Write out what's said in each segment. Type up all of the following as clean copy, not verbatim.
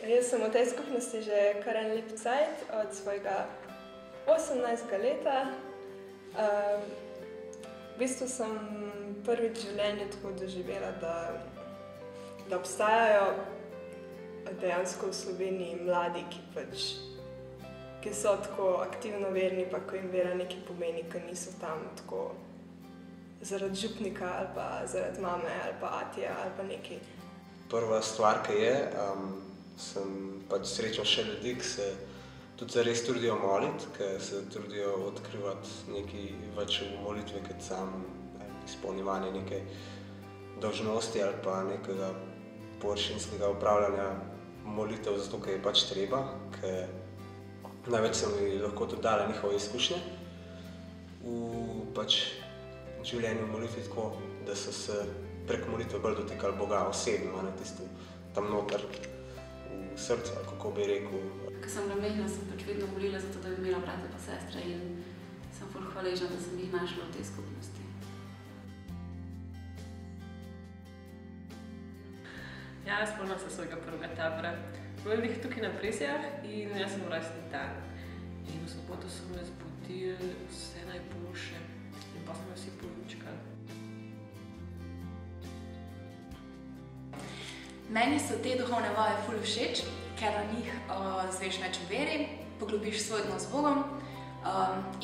Jaz sem v tej skupnosti že kar en lep cajt, od svojega 18. leta. V bistvu sem prvič v življenju tako doživela, da obstajajo dejansko v Sloveniji mladi, ki so tako aktivno verni, pa ko jim vera nekaj pomeni, ki niso tam tako zaradi župnika ali pa zaradi mame ali pa atija ali pa nekaj. Prva stvar, ki je, sem pač srečal še ljudi, ki se tudi zares trudijo moliti, ki se trudijo odkrivati nekaj več v molitvi, kot sam izpolnjevanje neke dolžnosti ali pa nekega površinskega upravljanja molitev, zato ker je pač treba, ker največ so mi lahko tudi dale njihove izkušnje v življenju v molitvi tako, da so se prek molitve bolj dotikali Boga osebno, tisto tam noter v srcu, ali kako bi rekel. Ko sem bila majhna, sem pač vedno molila za to, da bi imela brate pa sestre in sem ful hvaležna, da sem jih našla v tej skupnosti. Ja, spomnim se svojega prvega tabora. Bilo je tukaj na Presjah in jaz sem rojstni dan. In v soboto so me zbudili vse najboljše in pa smo vsi povinčkali. Meni so te duhovne vaje ful všeč, ker na njih zveš več o veri, poglobiš svoj odnos z Bogom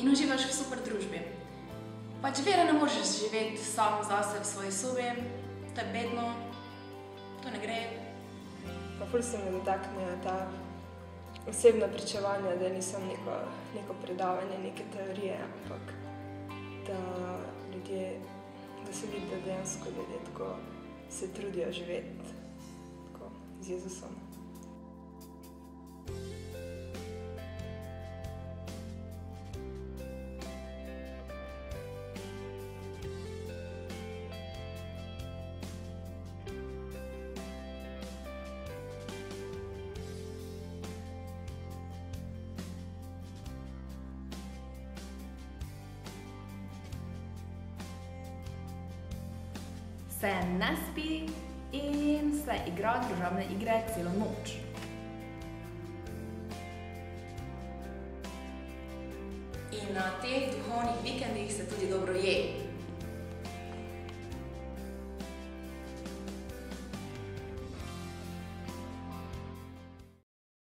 in uživaš v super družbi. Pač vere ne možeš živeti sam zase v svoji sobi, to je bedno, to ne gre. Pa ful se me dotaknejo ta osebna pričevanja, da nisem neko predavanje, neke teorije, ampak da se vidi, da dejansko ljudje tako se trudijo živeti z Jezusom. Se ne spi in se igra družabne igre celo noč. In na teh duhovnih vikendih se tudi dobro je.